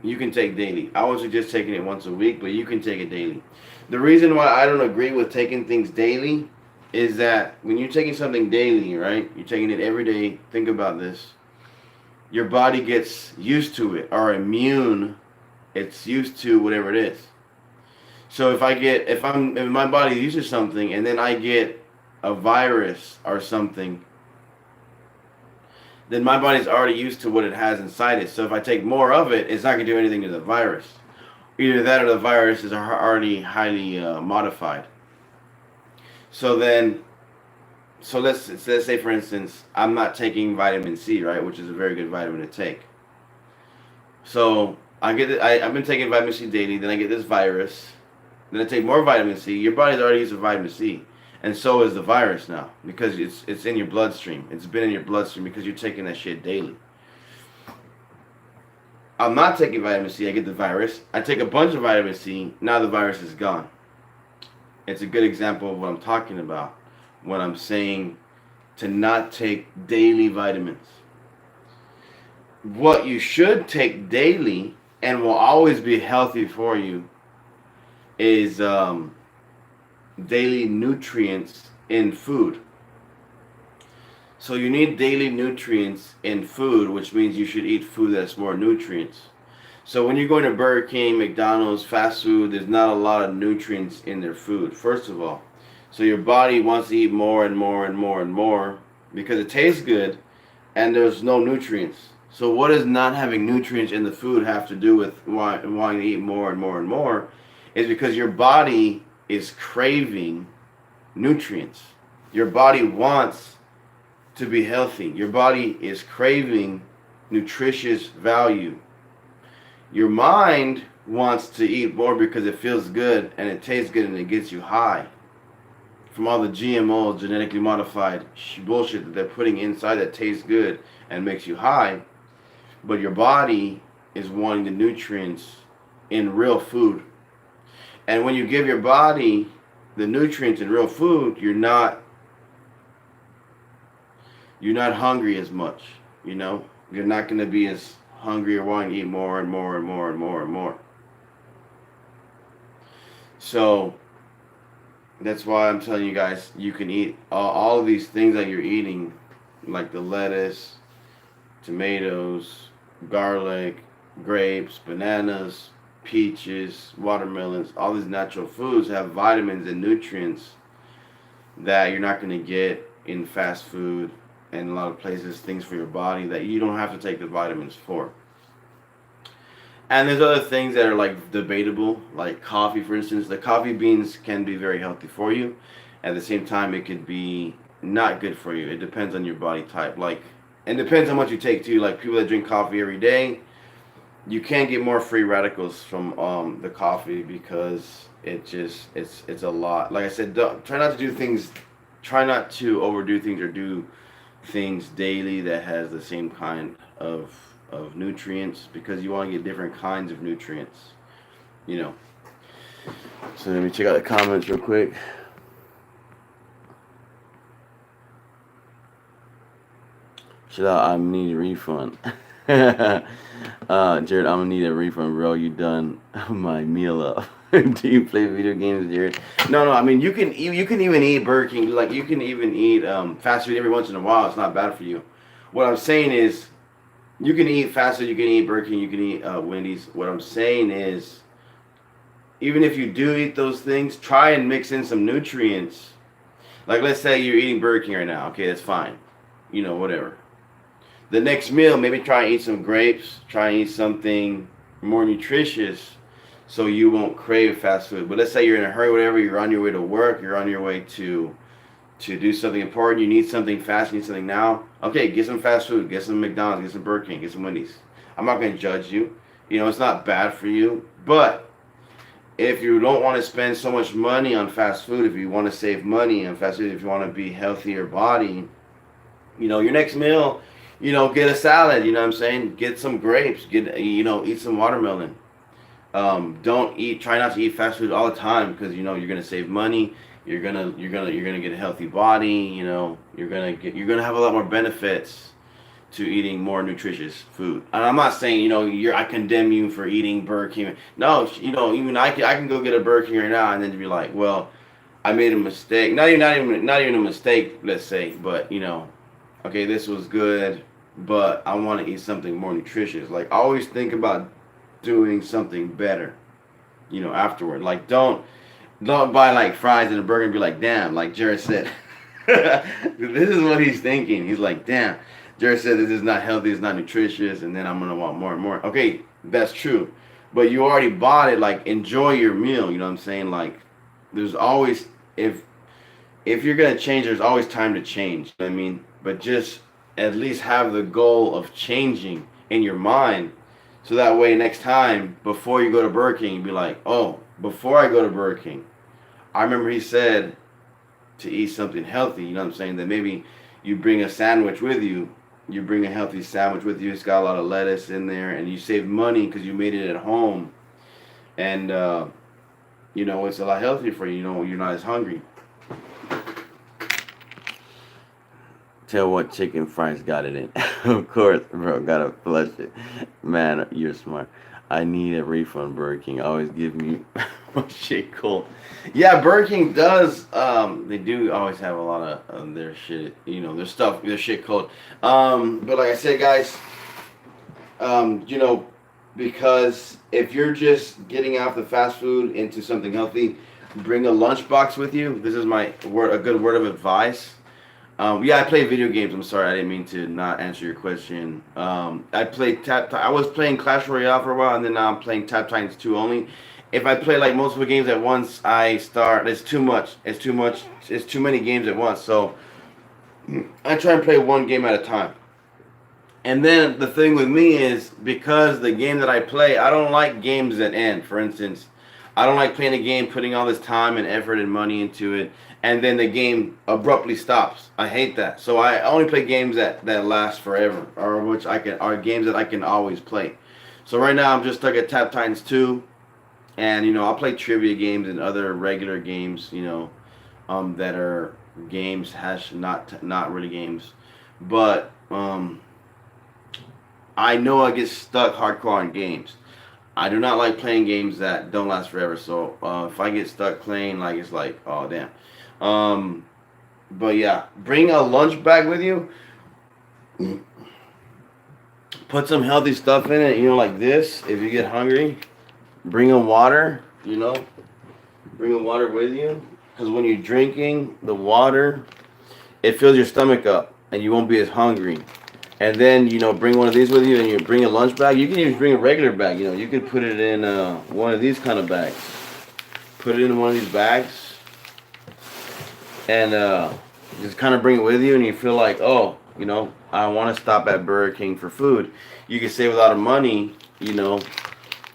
you can take daily. I would suggest taking it once a week, but you can take it daily. The reason why I don't agree with taking things daily is that when you're taking something daily, right? You're taking it every day. Think about this. Your body gets used to it, or immune. It's used to whatever it is. So if my body uses something and then I get a virus or something, then my body's already used to what it has inside it. So if I take more of it, it's not going to do anything to the virus. Either that or the virus is already highly modified. So let's say for instance, I'm not taking vitamin C, right, which is a very good vitamin to take. So I've been taking vitamin C daily, then I get this virus. Then I take more vitamin C. Your body's already used to vitamin C, and so is the virus now because it's in your bloodstream. It's been in your bloodstream because you're taking that shit daily. I'm not taking vitamin C, I get the virus. I take a bunch of vitamin C, now the virus is gone. It's a good example of what I'm talking about when I'm saying to not take daily vitamins. What you should take daily and will always be healthy for you is daily nutrients in food. So you need daily nutrients in food, which means you should eat food that's more nutrients. So when you're going to Burger King, McDonald's, fast food, there's not a lot of nutrients in their food, first of all. So your body wants to eat more and more and more and more because it tastes good and there's no nutrients. So what does not having nutrients in the food have to do with wanting to eat more and more and more? Is because your body is craving nutrients. Your body wants to be healthy. Your body is craving nutritious value. Your mind wants to eat more because it feels good and it tastes good and it gets you high from all the GMO, genetically modified bullshit that they're putting inside that tastes good and makes you high. But your body is wanting the nutrients in real food. And when you give your body the nutrients in real food, you're not hungry as much, you know? You're not going to be as hungry or wanting to eat more and more and more and more and more. So that's why I'm telling you guys, you can eat all of these things that you're eating, like the lettuce, tomatoes, garlic, grapes, bananas, peaches, watermelons. All these natural foods have vitamins and nutrients that you're not going to get in fast food and a lot of places, things for your body that you don't have to take the vitamins for. And there's other things that are like debatable, like coffee, for instance. The coffee beans can be very healthy for you. At the same time, it could be not good for you. It depends on your body type. Like, and depends on what you take too. Like people that drink coffee every day, you can't get more free radicals from the coffee because it's a lot. Like I said, try not to do things. Try not to overdo things or do things daily that has the same kind of nutrients because you want to get different kinds of nutrients, you know. So let me check out the comments real quick. Should I need a refund. Jared, I'm gonna need a refund, bro. You done my meal up. Do you play video games, Jared? No. I mean, you can even eat Burger King. Like you can even eat fast food every once in a while. It's not bad for you. What I'm saying is, you can eat fast food. You can eat Burger King. You can eat Wendy's. What I'm saying is, even if you do eat those things, try and mix in some nutrients. Like let's say you're eating Burger King right now. Okay, that's fine. You know, whatever. The next meal, maybe try and eat some grapes. Try and eat something more nutritious so you won't crave fast food. But let's say you're in a hurry, whatever, you're on your way to work, you're on your way to do something important, you need something fast, you need something now. Okay, get some fast food, get some McDonald's, get some Burger King, get some Wendy's. I'm not going to judge you. You know, it's not bad for you. But if you don't want to spend so much money on fast food, if you want to save money on fast food, if you want to be healthier body, you know, your next meal, you know, get a salad, you know what I'm saying? Get some grapes, eat some watermelon. Try not to eat fast food all the time because, you know, you're going to save money. You're gonna get a healthy body. You know, you're gonna have a lot more benefits to eating more nutritious food. And I'm not saying, you know, I condemn you for eating Burger King. No, you know, even I can go get a Burger King right now and then be like, well, I made a mistake. Not even a mistake, let's say, but you know, okay, this was good, but I want to eat something more nutritious. Like always think about doing something better, you know, afterward. Like don't buy like fries and a burger and be like, damn, like Jared said. This is what he's thinking. He's like, damn, Jared said this is not healthy, it's not nutritious, and then I'm gonna want more and more. Okay, that's true. But you already bought it, like enjoy your meal, you know what I'm saying? Like there's always if you're gonna change, there's always time to change. You know what I mean? But just at least have the goal of changing in your mind. So that way next time before you go to Burger King, you be like, oh, before I go to Burger King, I remember he said to eat something healthy, you know what I'm saying? That maybe you bring a sandwich with you You bring a healthy sandwich with you. It's got a lot of lettuce in there, and you save money because you made it at home, and it's a lot healthier for you. You know, you're not as hungry. Tell what chicken fries got it in. Of course, bro, gotta flush it. Man, you're smart. I need a refund, Burger King. Always give me my shit cold. Yeah, Burger King does. They do always have a lot of their shit. Their stuff, their shit cold. But like I said, guys, you know, because if you're just getting off the fast food into something healthy, bring a lunchbox with you. This is a good word of advice. Yeah, I play video games. I'm sorry, I didn't mean to not answer your question. I was playing Clash Royale for a while, and then now I'm playing Tap Titans 2 only. If I play like multiple games at once, I start. It's too much. It's too much. It's too many games at once. So I try and play one game at a time. And then the thing with me is because the game that I play, I don't like games that end. For instance, I don't like playing a game, putting all this time and effort and money into it, and then the game abruptly stops. I hate that. So I only play games that last forever, or games that I can always play. So right now I'm just stuck at Tap Titans 2, and I'll play trivia games and other regular games, that are games hash not really games, but I know I get stuck hardcore on games. I do not like playing games that don't last forever. So if I get stuck playing, like it's like, oh damn. But yeah, bring a lunch bag with you. Put some healthy stuff in it. Like this. If you get hungry, bring a water. Bring a water with you. Because when you're drinking the water, it fills your stomach up, and you won't be as hungry. And then, bring one of these with you, and you bring a lunch bag. You can even bring a regular bag. You could put it in one of these kind of bags. Put it in one of these bags, and just kind of bring it with you, and you feel like, oh, I want to stop at Burger King for food. You can save a lot of money,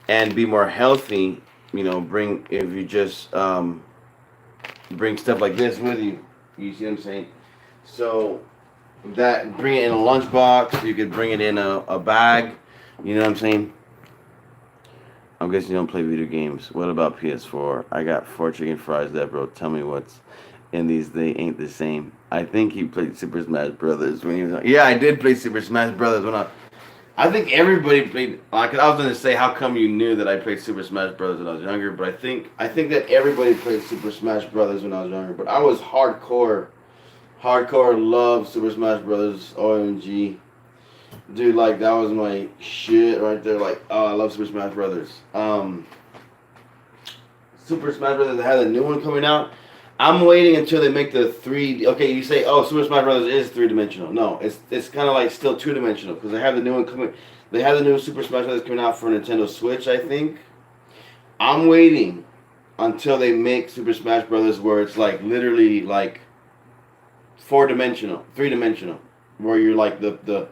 and be more healthy. If you just bring stuff like this with you. You see what I'm saying? So bring it in a lunchbox. You could bring it in a bag. You know what I'm saying? I'm guessing you don't play video games. What about PS4? I got 4 chicken fries there, bro. Tell me what's in these. They ain't the same. I think he played Super Smash Brothers when he was. Yeah, I did play Super Smash Brothers when I think everybody played. Like I was gonna say, how come you knew that I played Super Smash Brothers when I was younger? But I think that everybody played Super Smash Brothers when I was younger. But I was hardcore love Super Smash Brothers. OMG, dude, like that was my shit right there. Like, oh, I love Super Smash Brothers. Super Smash Brothers had a new one coming out. I'm waiting until they make the 3D. Okay, you say, oh, Super Smash Brothers is 3-dimensional. No, it's kind of like still 2-dimensional because they have the new one coming. They have the new Super Smash Brothers coming out for Nintendo Switch, I think. I'm waiting until they make Super Smash Brothers where it's like literally like 4-dimensional, 3-dimensional, where you're like the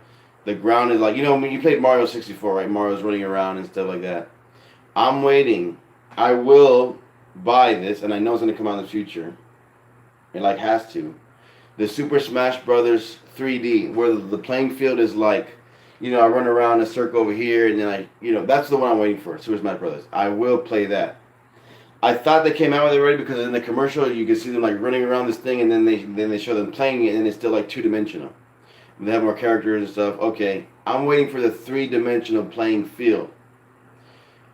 ground is like, when you played Mario 64, right? Mario's running around and stuff like that. I'm waiting. I will buy this, and I know it's going to come out in the future. It like has to. The Super Smash Brothers 3D, where the playing field is like, I run around a circle over here, and then that's the one I'm waiting for. Super Smash Brothers. I will play that. I thought they came out with it already because in the commercial you can see them like running around this thing, and then they show them playing it, and it's still like 2-dimensional. They have more characters and stuff. Okay, I'm waiting for the 3-dimensional playing field.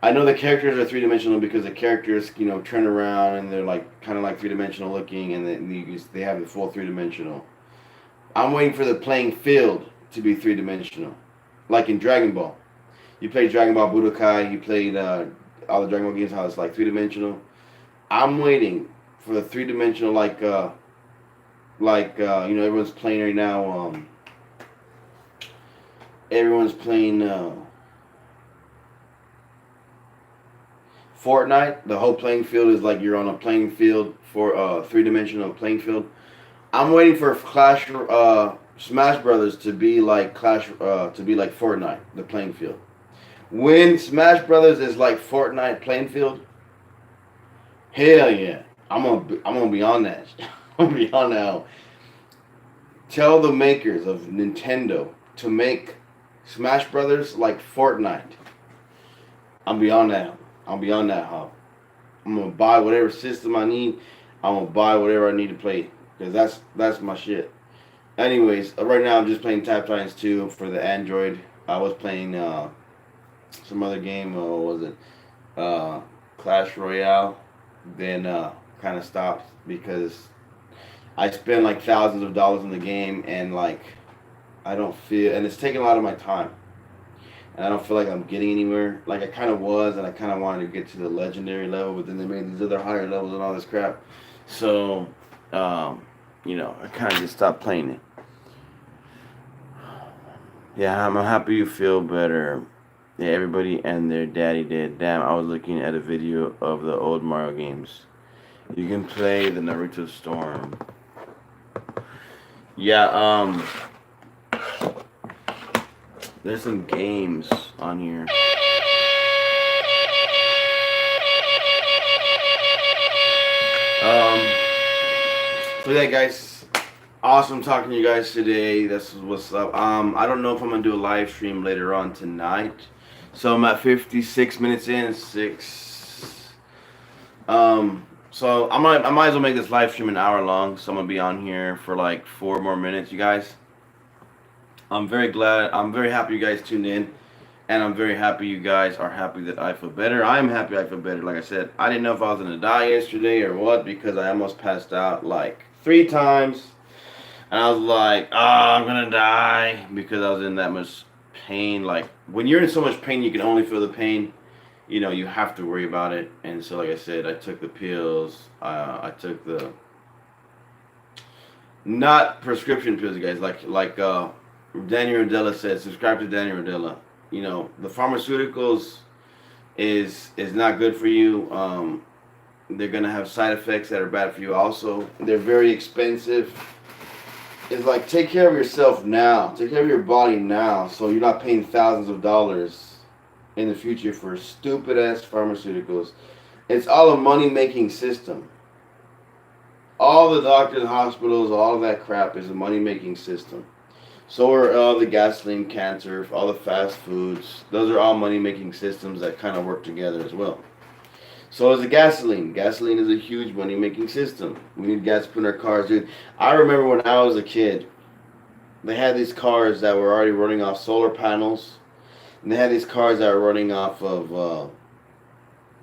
I know the characters are 3-dimensional because the characters, turn around and they're like kind of like 3-dimensional looking, and then they have the full 3-dimensional. I'm waiting for the playing field to be 3-dimensional, like in Dragon Ball. You played Dragon Ball Budokai. You played all the Dragon Ball games, how it's like 3-dimensional. I'm waiting for the 3-dimensional, like everyone's playing right now. Everyone's playing Fortnite. The whole playing field is like you're on a playing field for 3-dimensional playing field. I'm waiting for Smash Brothers to be like Fortnite, the playing field. When Smash Brothers is like Fortnite playing field, hell yeah, I'm gonna be on that. I'm gonna be on that. Tell the makers of Nintendo to make Smash Brothers like Fortnite. I'm beyond that. I'm beyond that, huh? I'm gonna buy whatever system I need. I'm gonna buy whatever I need to play because that's my shit. Anyways, right now I'm just playing Tap Titans 2 for the Android. I was playing some other game. What was it? Clash Royale. Then kind of stopped because I spend like thousands of dollars in the game and like I don't feel, and it's taking a lot of my time. And I don't feel like I'm getting anywhere. Like I kind of was, and I kind of wanted to get to the legendary level, but then they made these other higher levels and all this crap. So, I kind of just stopped playing it. Yeah, I'm happy you feel better. Yeah, everybody and their daddy did. Damn, I was looking at a video of the old Mario games. You can play the Naruto Storm. Yeah, there's some games on here. So yeah, guys, awesome talking to you guys today. This is what's up. I don't know if I'm gonna do a live stream later on tonight. So I'm at 56 minutes in, six. So I might as well make this live stream an hour long. So I'm gonna be on here for like 4 more minutes, you guys. I'm very happy you guys tuned in, and I'm very happy you guys are happy that I feel better. I'm happy I feel better. Like I said, I didn't know if I was gonna die yesterday or what because I almost passed out like 3 times, and I was like, I'm gonna die because I was in that much pain. Like when you're in so much pain, you can only feel the pain. You have to worry about it. And so, like I said, I took the pills. I took the not prescription pills, guys. Like Daniel Rodella said, subscribe to Daniel Rodella. The pharmaceuticals is not good for you. They're gonna have side effects that are bad for you. Also, they're very expensive. It's like take care of yourself now. Take care of your body now, so you're not paying thousands of dollars in the future for stupid ass pharmaceuticals. It's all a money making system. All the doctors, hospitals, all of that crap is a money making system. So are all the gasoline, cancer, all the fast foods. Those are all money making systems that kind of work together as well. So is the gasoline. Gasoline is a huge money making system. We need gas to put in our cars, dude. I remember when I was a kid, they had these cars that were already running off solar panels. And they had these cars that were running off of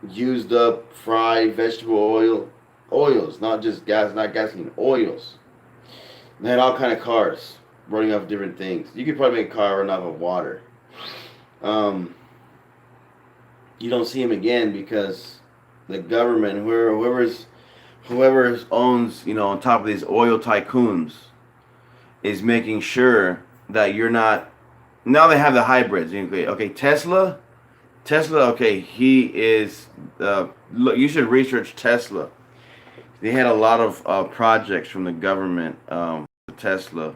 used up fried vegetable oils, not just gas, not gasoline, oils. And they had all kind of cars running off different things. You could probably make a car run off of water. You don't see them again because the government, whoever owns, on top of these oil tycoons, is making sure that you're not. Now they have the hybrids. Okay, Tesla. Okay, he is. Look, you should research Tesla. They had a lot of projects from the government, Tesla,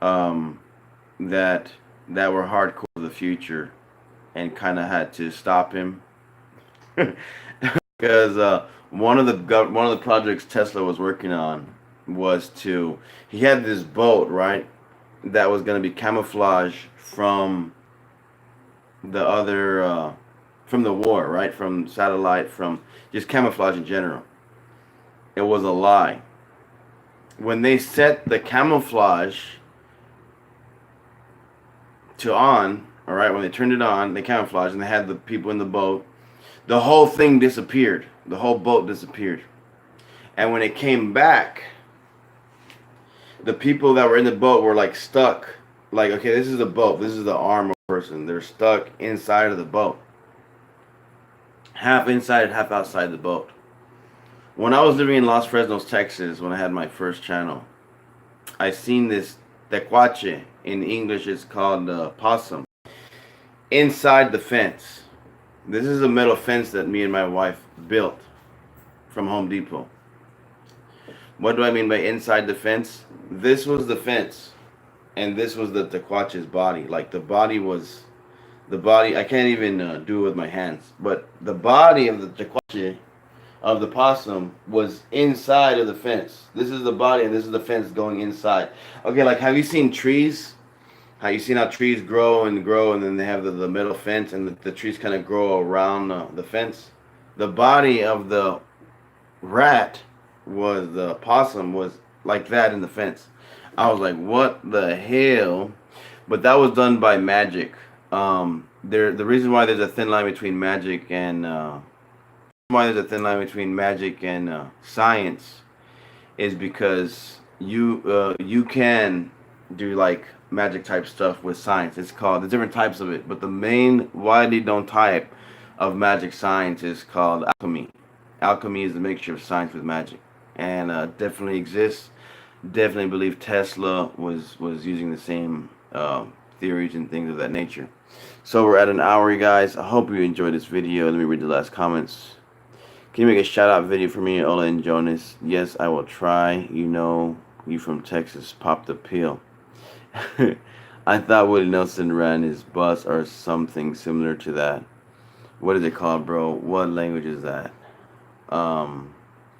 that were hardcore for the future, and kind of had to stop him because one of the projects Tesla was working on was he had this boat, right, that was going to be camouflage from the other from the war, right, from satellite, from just camouflage in general. It was a lie. When they set the camouflage to on, all right, when they turned it on, they camouflaged, and they had the people in the boat, the whole thing disappeared. The whole boat disappeared. And when it came back, the people that were in the boat were like stuck. Like, okay, this is the boat. This is the arm of a person. They're stuck inside of the boat. Half inside, half outside the boat. When I was living in Los Fresnos, Texas, when I had my first channel, I seen this tecuache. In English, it's called possum. Inside the fence. This is a metal fence that me and my wife built from Home Depot. What do I mean by inside the fence? This was the fence, and this was the tecuache's body. Like the body, I can't even do it with my hands, but the body of the tecuache, of the possum, was inside of the fence. This is the body, and this is the fence going inside. Okay, like have you seen trees? How you seen how trees grow and grow, and then they have the middle fence, and the trees kind of grow around the fence. The body of the rat was the possum was like that in the fence. I was like, what the hell? But that was done by magic. The reason why there's a thin line between magic and science is because you can do like magic type stuff with science. It's called there's different types of it, but the main widely known type of magic science is called alchemy. Alchemy is a mixture of science with magic, and definitely exists. Definitely believe Tesla was using the same theories and things of that nature. So we're at an hour, you guys. I hope you enjoyed this video. Let me read the last comments. Can you make a shout out video for me, Ola and Jonas? Yes, I will try. You know, you from Texas, pop the pill. I thought Willie Nelson ran his bus or something similar to that. What is it called, bro? What language is that? Um,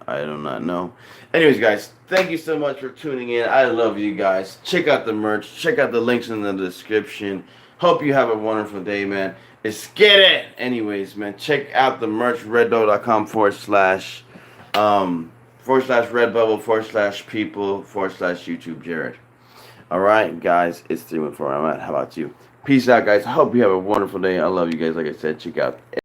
I do not know. Anyways, guys, thank you so much for tuning in. I love you guys. Check out the merch. Check out the links in the description. Hope you have a wonderful day, man. Let's get it. Anyways, man, check out the merch, reddog.com / redbubble / people / YouTube Jared. All right, guys, it's 314. I'm at. How about you? Peace out, guys. I hope you have a wonderful day. I love you guys. Like I said, check out